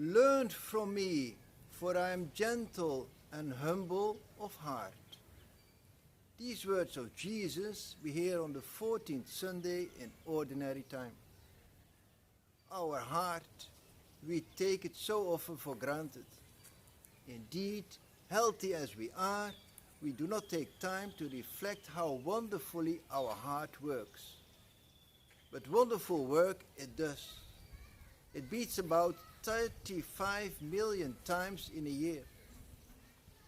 Learn from me, for I am gentle and humble of heart. These words of Jesus we hear on the 14th Sunday in ordinary time. Our heart, we take it so often for granted. Indeed, healthy as we are, we do not take time to reflect how wonderfully our heart works. But wonderful work it does. It beats about 35 million times in a year.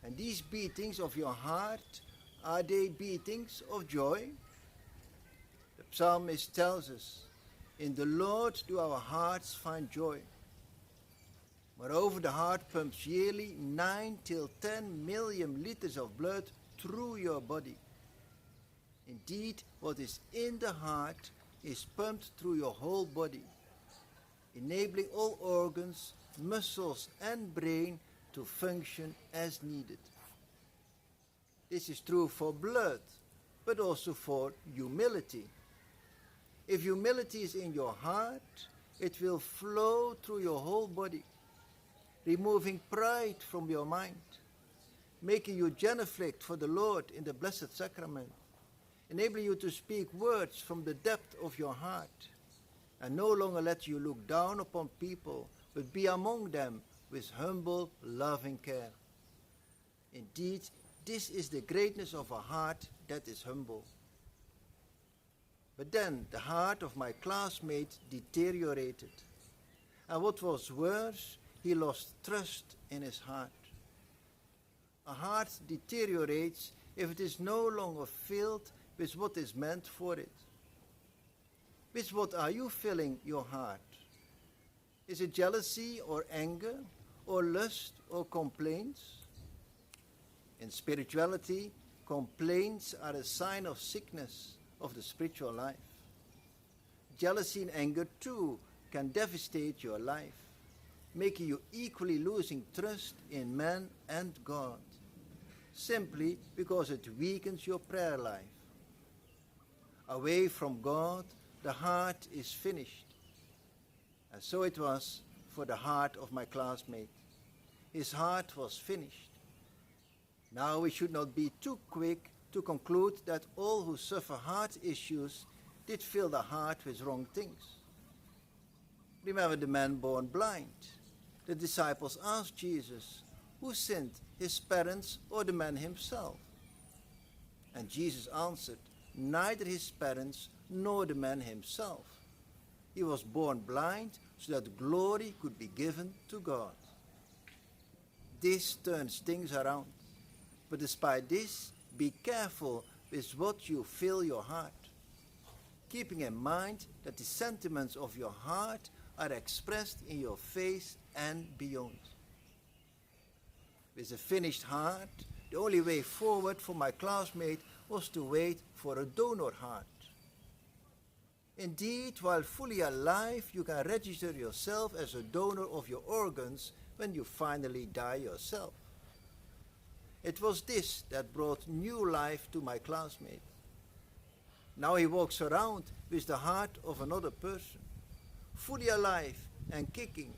And these beatings of your heart, are they beatings of joy? The psalmist tells us, in the Lord do our hearts find joy. Moreover, the heart pumps yearly 9 till 10 million liters of blood through your body. Indeed, what is in the heart is pumped through your whole body, enabling all organs, muscles and brain to function as needed. This is true for blood, but also for humility. If humility is in your heart, it will flow through your whole body, removing pride from your mind, making you genuflect for the Lord in the Blessed Sacrament, enabling you to speak words from the depth of your heart, and no longer let you look down upon people, but be among them with humble, loving care. Indeed, this is the greatness of a heart that is humble. But then the heart of my classmate deteriorated. And what was worse, he lost trust in his heart. A heart deteriorates if it is no longer filled with what is meant for it. With what are you filling your heart? Is it jealousy or anger or lust or complaints? In spirituality, complaints are a sign of sickness of the spiritual life. Jealousy and anger too can devastate your life, making you equally losing trust in man and God, simply because it weakens your prayer life. Away from God, the heart is finished. And so it was for the heart of my classmate. His heart was finished. Now we should not be too quick to conclude that all who suffer heart issues did fill the heart with wrong things. Remember the man born blind. The disciples asked Jesus, who sinned, his parents or the man himself? And Jesus answered, neither his parents nor the man himself. He was born blind so that glory could be given to God. This turns things around. But despite this, be careful with what you fill your heart, keeping in mind that the sentiments of your heart are expressed in your face and beyond. With a finished heart, the only way forward for my classmate was to wait for a donor heart. Indeed, while fully alive, you can register yourself as a donor of your organs when you finally die yourself. It was this that brought new life to my classmate. Now he walks around with the heart of another person, fully alive and kicking,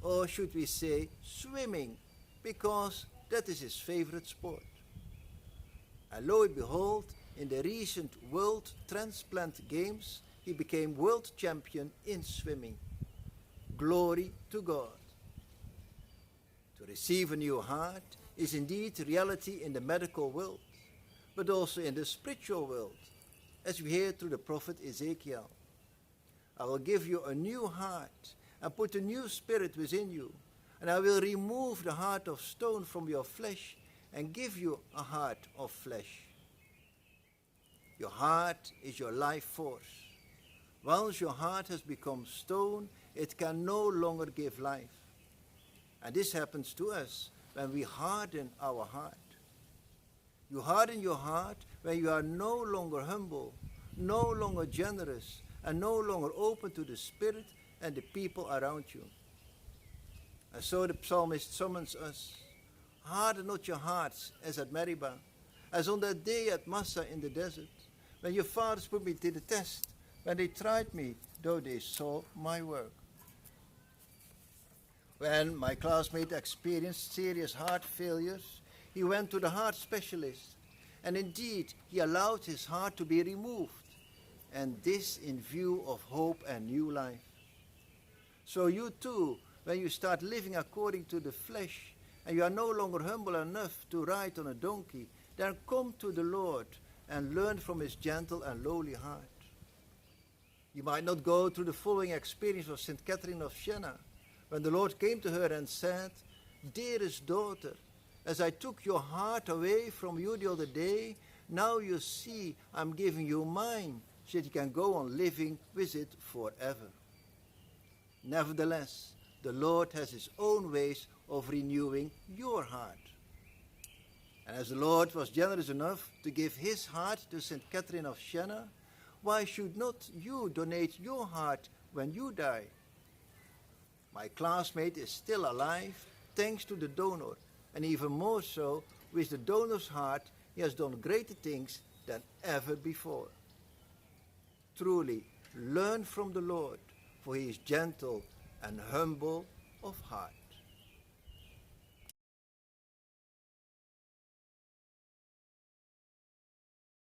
or should we say swimming, because that is his favorite sport. And lo and behold, in the recent World Transplant Games, he became world champion in swimming. Glory to God. To receive a new heart is indeed reality in the medical world, but also in the spiritual world, as we hear through the prophet Ezekiel. I will give you a new heart and put a new spirit within you, and I will remove the heart of stone from your flesh and give you a heart of flesh. Your heart is your life force. Once your heart has become stone, it can no longer give life. And this happens to us when we harden our heart. You harden your heart when you are no longer humble, no longer generous, and no longer open to the Spirit and the people around you. And so the psalmist summons us, harden not your hearts as at Meribah, as on that day at Massa in the desert, when your fathers put me to the test, when they tried me, though they saw my work. When my classmate experienced serious heart failures, he went to the heart specialist, and indeed he allowed his heart to be removed, and this in view of hope and new life. So you too, when you start living according to the flesh, and you are no longer humble enough to ride on a donkey, then come to the Lord and learn from his gentle and lowly heart. You might not go through the following experience of St. Catherine of Siena, when the Lord came to her and said, "Dearest daughter, as I took your heart away from you the other day, now you see I'm giving you mine, so that you can go on living with it forever." Nevertheless, the Lord has his own ways of renewing your heart. And as the Lord was generous enough to give his heart to St. Catherine of Siena, why should not you donate your heart when you die? My classmate is still alive thanks to the donor, and even more so, with the donor's heart, he has done greater things than ever before. Truly, learn from the Lord, for he is gentle and humble of heart.